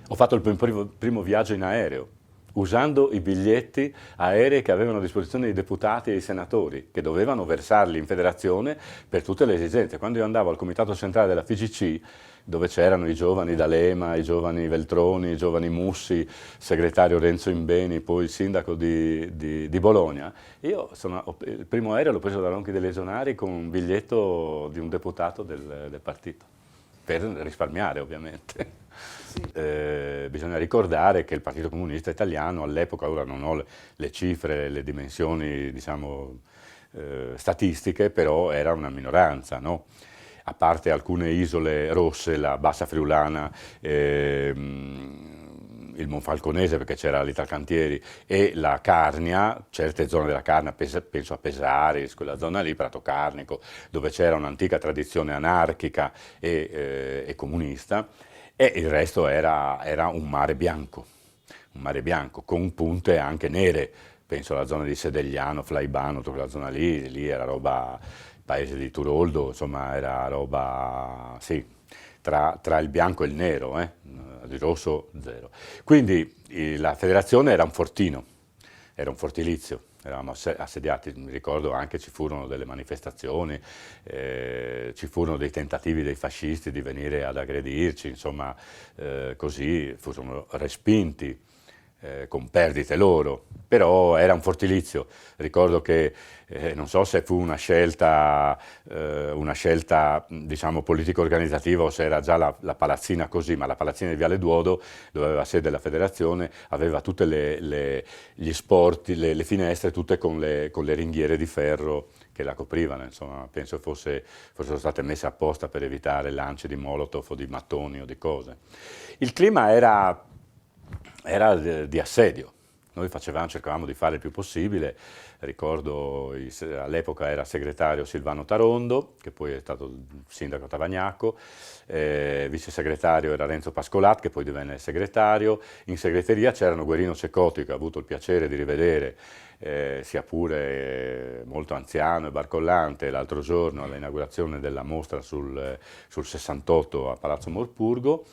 Ho fatto il primo viaggio in aereo, usando i biglietti aerei che avevano a disposizione i deputati e i senatori, che dovevano versarli in federazione per tutte le esigenze. Quando io andavo al comitato centrale della FIGC, dove c'erano i giovani D'Alema, i giovani Veltroni, i giovani Mussi, segretario Renzo Imbeni, poi sindaco di Bologna, il primo aereo l'ho preso da Ronchi dei Legionari con un biglietto di un deputato del partito, per risparmiare ovviamente. Sì. Bisogna ricordare che il Partito Comunista Italiano all'epoca, ora non ho le cifre, le dimensioni, diciamo, statistiche, però era una minoranza, no? A parte alcune isole rosse, la Bassa Friulana, il il Monfalconese, perché c'era l'Italcantieri, e la Carnia, certe zone della Carnia, penso a Pesaris, quella zona lì, Prato Carnico, dove c'era un'antica tradizione anarchica e comunista, e il resto era un mare bianco, con punte anche nere. Penso alla zona di Sedegliano, Flaibano, tutta quella zona lì era roba, paese di Turoldo, insomma era roba, sì, tra il bianco e il nero, di rosso zero. Quindi la federazione era un fortino, era un fortilizio, eravamo assediati, mi ricordo anche ci furono delle manifestazioni, ci furono dei tentativi dei fascisti di venire ad aggredirci, insomma così furono respinti. Con perdite loro, però era un fortilizio. Ricordo che non so se fu una scelta diciamo politico-organizzativa o se era già la palazzina così, ma la palazzina di Viale Duodo, dove aveva sede la federazione, aveva tutte gli sporti, le finestre tutte con le ringhiere di ferro che la coprivano, insomma, penso fossero state messe apposta per evitare lanci di molotov o di mattoni o di cose. Il clima era di assedio, noi cercavamo di fare il più possibile, ricordo all'epoca era segretario Silvano Tarondo, che poi è stato il sindaco Tavagnacco, vice segretario era Renzo Pascolat, che poi divenne segretario, in segreteria c'erano Guerino Ceccotti, che ho avuto il piacere di rivedere, sia pure molto anziano e barcollante, l'altro giorno all'inaugurazione della mostra sul 68 a Palazzo Morpurgo,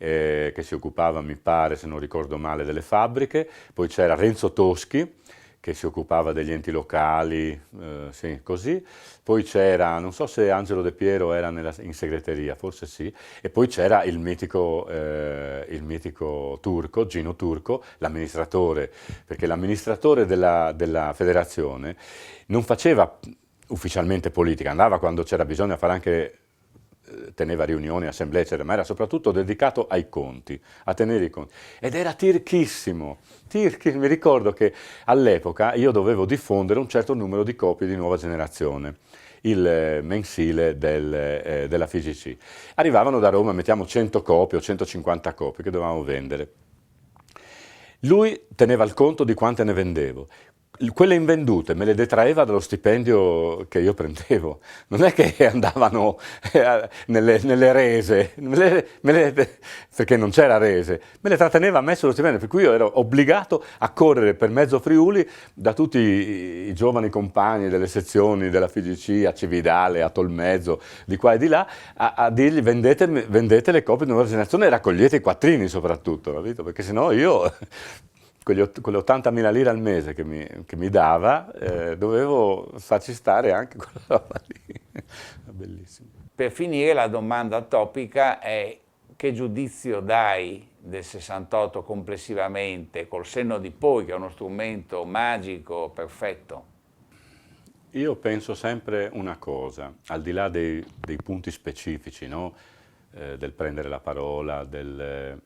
che si occupava, mi pare, se non ricordo male, delle fabbriche. Poi c'era Renzo Toschi, che si occupava degli enti locali, sì, così. Poi c'era, non so se Angelo De Piero era in segreteria, forse sì, e poi c'era il mitico Turco, Gino Turco, l'amministratore, perché l'amministratore della federazione non faceva ufficialmente politica, andava quando c'era bisogno a fare anche teneva riunioni, assemblee, eccetera, ma era soprattutto dedicato ai conti, a tenere i conti. Ed era tirchissimo. Mi ricordo che all'epoca io dovevo diffondere un certo numero di copie di Nuova Generazione, il mensile della FIGC. Arrivavano da Roma, mettiamo 100 copie o 150 copie che dovevamo vendere. Lui teneva il conto di quante ne vendevo. Quelle invendute me le detraeva dallo stipendio che io prendevo, non è che andavano nelle rese, perché non c'era rese, me le tratteneva a me sullo stipendio, per cui io ero obbligato a correre per mezzo Friuli da tutti i giovani compagni delle sezioni della FIGC, a Cividale, a Tolmezzo, di qua e di là, a dirgli vendete le copie di Nuova Generazione e raccogliete i quattrini soprattutto, capito? Perché sennò io... quelle 80.000 lire al mese che mi dava, dovevo farci stare anche quella roba lì. Bellissimo. Per finire la domanda topica è: che giudizio dai del 68 complessivamente, col senno di poi, che è uno strumento magico, perfetto? Io penso sempre una cosa, al di là dei punti specifici, no? Del prendere la parola, del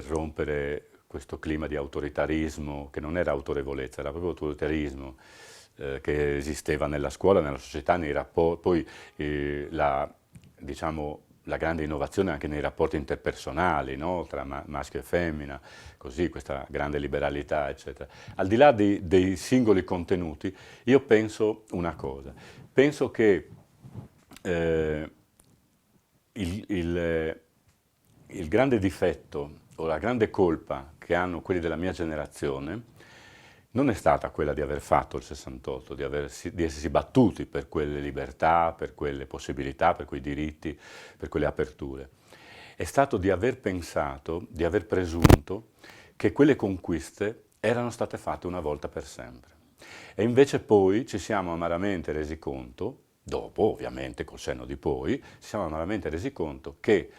rompere questo clima di autoritarismo, che non era autorevolezza, era proprio autoritarismo, che esisteva nella scuola, nella società, nei rapporti, poi diciamo, la grande innovazione anche nei rapporti interpersonali, no? Tra maschio e femmina, così, questa grande liberalità, eccetera. Al di là dei singoli contenuti, io penso una cosa, penso che il grande difetto o la grande colpa che hanno quelli della mia generazione non è stata quella di aver fatto il 68, di essersi battuti per quelle libertà, per quelle possibilità, per quei diritti, per quelle aperture. È stato di aver pensato, di aver presunto che quelle conquiste erano state fatte una volta per sempre. E invece poi ci siamo amaramente resi conto, dopo ovviamente col senno di poi, ci siamo amaramente resi conto che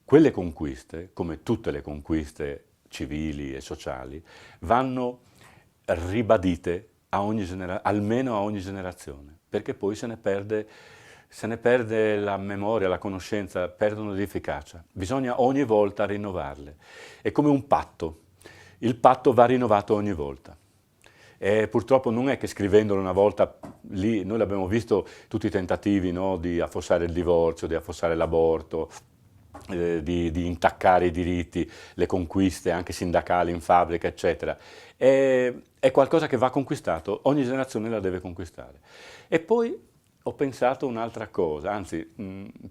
quelle conquiste, come tutte le conquiste civili e sociali, vanno ribadite almeno a ogni generazione, perché poi se ne perde la memoria, la conoscenza, perdono di efficacia. Bisogna ogni volta rinnovarle. È come un patto. Il patto va rinnovato ogni volta. E purtroppo non è che scrivendolo una volta lì, noi l'abbiamo visto tutti i tentativi, no, di affossare il divorzio, di affossare l'aborto, di intaccare i diritti, le conquiste anche sindacali in fabbrica, eccetera. È qualcosa che va conquistato, ogni generazione la deve conquistare. E poi ho pensato un'altra cosa, anzi,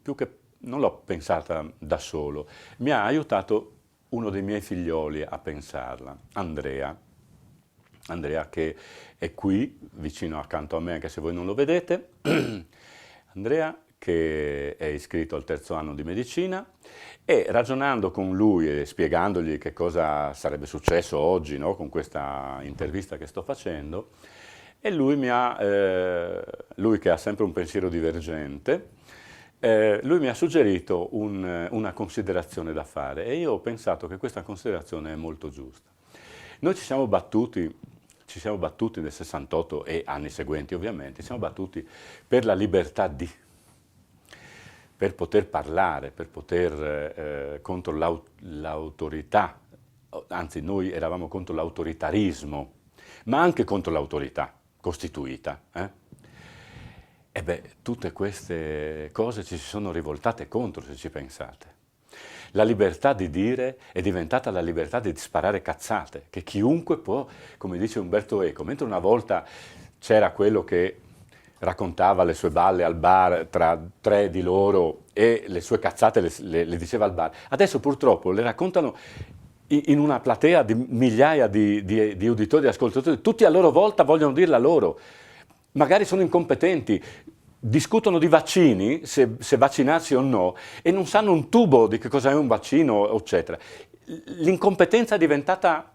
più che non l'ho pensata da solo, mi ha aiutato uno dei miei figlioli a pensarla, Andrea. Andrea che è qui, vicino accanto a me, anche se voi non lo vedete. Andrea che è iscritto al 3° anno di medicina e ragionando con lui e spiegandogli che cosa sarebbe successo oggi, no, con questa intervista che sto facendo, e lui che ha sempre un pensiero divergente, lui mi ha suggerito una considerazione da fare e io ho pensato che questa considerazione è molto giusta. Noi ci siamo battuti nel 68 e anni seguenti ovviamente, ci siamo battuti per la libertà per poter parlare, per poter contro l'autorità, anzi noi eravamo contro l'autoritarismo, ma anche contro l'autorità costituita. E beh, tutte queste cose ci si sono rivoltate contro, se ci pensate. La libertà di dire è diventata la libertà di sparare cazzate, che chiunque può, come dice Umberto Eco, mentre una volta c'era quello che raccontava le sue balle al bar tra 3 di loro e le sue cazzate le diceva al bar, adesso purtroppo le raccontano in una platea di migliaia di uditori e ascoltatori, tutti a loro volta vogliono dirla loro, magari sono incompetenti, discutono di vaccini, se vaccinarsi o no, e non sanno un tubo di che cosa è un vaccino, eccetera. L'incompetenza è diventata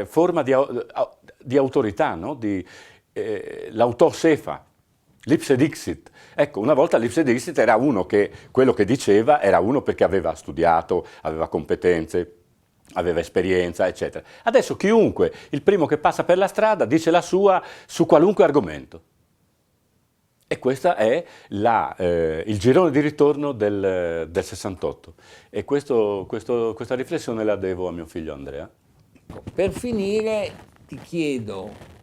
forma di autorità, no? L'autosefa, l'ipse dixit. Ecco, una volta l'ipse dixit era uno che quello che diceva era uno perché aveva studiato, aveva competenze, aveva esperienza, eccetera. Adesso chiunque, il primo che passa per la strada, dice la sua su qualunque argomento. E questo è il girone di ritorno del 68. E questa riflessione la devo a mio figlio Andrea. Per finire ti chiedo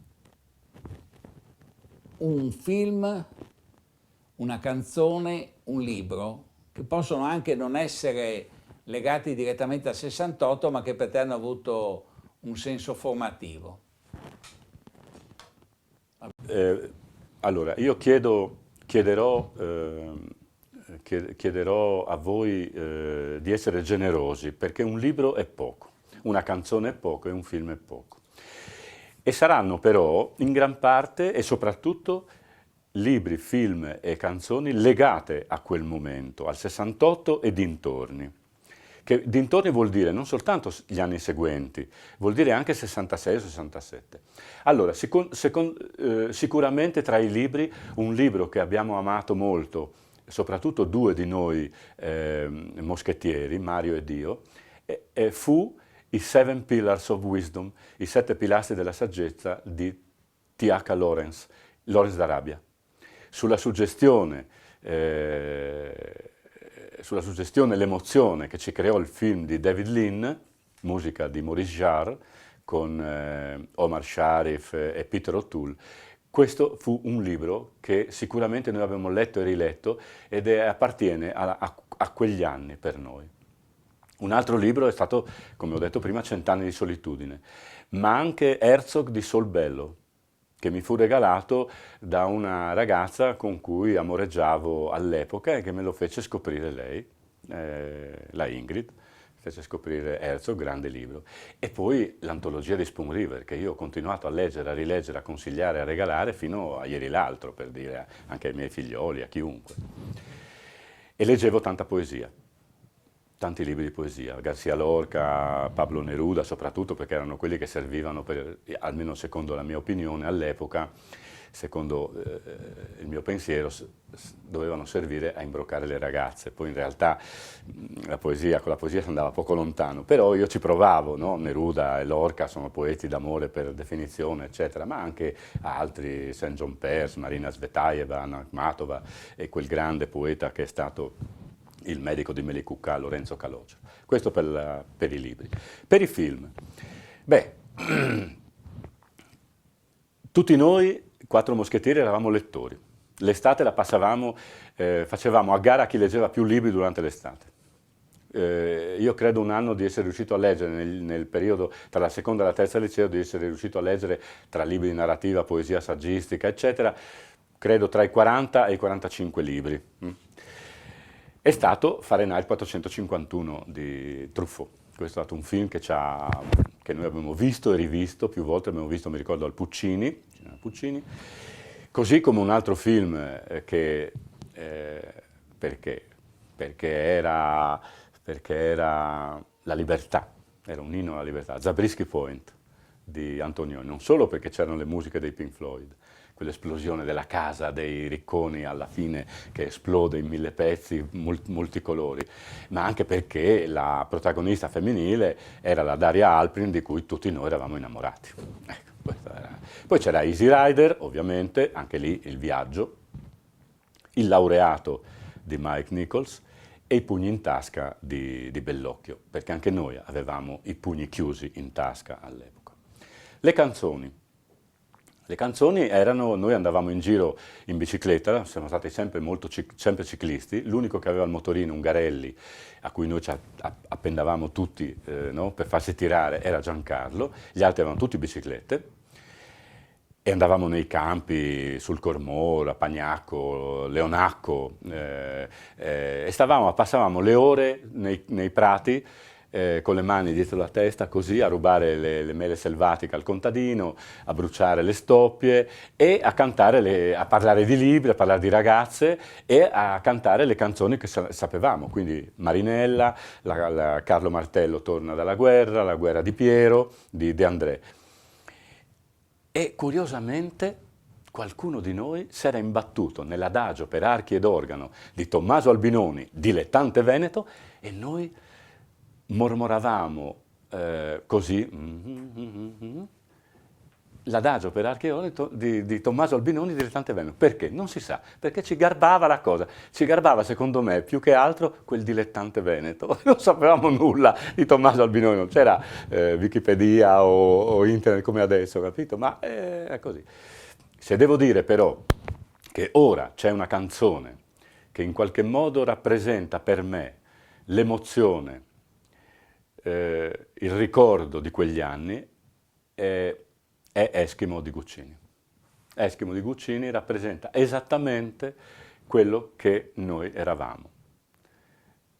un film, una canzone, un libro, che possono anche non essere legati direttamente al 68, ma che per te hanno avuto un senso formativo. Allora, io chiederò a voi di essere generosi, perché un libro è poco, una canzone è poco e un film è poco. E saranno però in gran parte e soprattutto libri, film e canzoni legate a quel momento, al 68 e dintorni. Che dintorni vuol dire non soltanto gli anni seguenti, vuol dire anche 66 o 67. Allora, sicuramente tra i libri, un libro che abbiamo amato molto, soprattutto 2 di noi moschettieri, Mario ed io, fu i 7 Pillars of Wisdom, i 7 pilastri della saggezza di T.H. Lawrence d'Arabia, sulla suggestione l'emozione che ci creò il film di David Lean, musica di Maurice Jarre, con Omar Sharif e Peter O'Toole. Questo fu un libro che sicuramente noi abbiamo letto e riletto ed appartiene a quegli anni per noi. Un altro libro è stato, come ho detto prima, 100 anni di solitudine, ma anche Herzog di Solbello, che mi fu regalato da una ragazza con cui amoreggiavo all'epoca e che me lo fece scoprire lei, la Ingrid, fece scoprire Herzog, grande libro. E poi l'antologia di Spoon River, che io ho continuato a leggere, a rileggere, a consigliare, a regalare fino a ieri l'altro, per dire anche ai miei figlioli, a chiunque. E leggevo tanta poesia. Tanti libri di poesia, García Lorca, Pablo Neruda soprattutto, perché erano quelli che servivano, almeno secondo la mia opinione all'epoca, secondo il mio pensiero, dovevano servire a imbroccare le ragazze. Poi in realtà con la poesia si andava poco lontano, però io ci provavo, no? Neruda e Lorca sono poeti d'amore per definizione, eccetera, ma anche altri, Saint John Perse, Marina Svetaeva, Anna Akhmatova e quel grande poeta che è stato il medico di Melicucca, Lorenzo Calogero. Questo per i libri. Per i film, beh, tutti noi, 4 moschettieri, eravamo lettori. l'estate la passavamo, facevamo a gara chi leggeva più libri durante l'estate. Io credo un anno di essere riuscito a leggere, nel periodo tra la seconda e la terza liceo, di essere riuscito a leggere tra libri di narrativa, poesia saggistica, eccetera, credo tra i 40 e i 45 libri. È stato Fahrenheit 451 di Truffaut. Questo è stato un film che noi abbiamo visto e rivisto più volte, abbiamo visto, mi ricordo, al Puccini, così come un altro film perché era la libertà, era un inno alla libertà, Zabriskie Point di Antonioni, non solo perché c'erano le musiche dei Pink Floyd, quell'esplosione della casa dei ricconi alla fine che esplode in 1000 pezzi multicolori, ma anche perché la protagonista femminile era la Daria Alprin di cui tutti noi eravamo innamorati. Ecco, poi c'era Easy Rider, ovviamente, anche lì il viaggio, Il laureato di Mike Nichols e I pugni in tasca di Bellocchio, perché anche noi avevamo i pugni chiusi in tasca all'epoca. Le canzoni erano, noi andavamo in giro in bicicletta, siamo stati sempre sempre ciclisti, l'unico che aveva il motorino, un Garelli, a cui noi ci appendavamo tutti no, per farsi tirare, era Giancarlo, gli altri avevano tutti biciclette, e andavamo nei campi, sul Cormora, Pagnacco, Leonacco, e passavamo le ore nei prati, con le mani dietro la testa, così, a rubare le mele selvatiche al contadino, a bruciare le stoppie e a cantare, a parlare di libri, a parlare di ragazze e a cantare le canzoni che sapevamo, quindi Marinella, Carlo Martello torna dalla guerra, La guerra di Piero, di De André. E curiosamente qualcuno di noi si era imbattuto nell'adagio per archi ed organo di Tommaso Albinoni, dilettante veneto, e noi mormoravamo così l'adagio per archi e organo di Tommaso Albinoni, dilettante veneto. Perché? Non si sa, perché ci garbava la cosa, ci garbava secondo me più che altro quel dilettante veneto, non sapevamo nulla di Tommaso Albinoni, non c'era Wikipedia o internet come adesso, capito? Ma è così. Se devo dire però che ora c'è una canzone che in qualche modo rappresenta per me l'emozione, il ricordo di quegli anni, è Eschimo di Guccini. Eschimo di Guccini rappresenta esattamente quello che noi eravamo.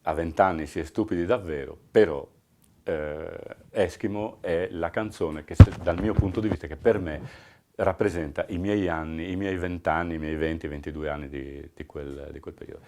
A 20 anni si è stupidi davvero, però Eschimo è la canzone che, dal mio punto di vista, che per me rappresenta i miei anni, i miei 20 anni, i miei 20-22 anni di quel periodo.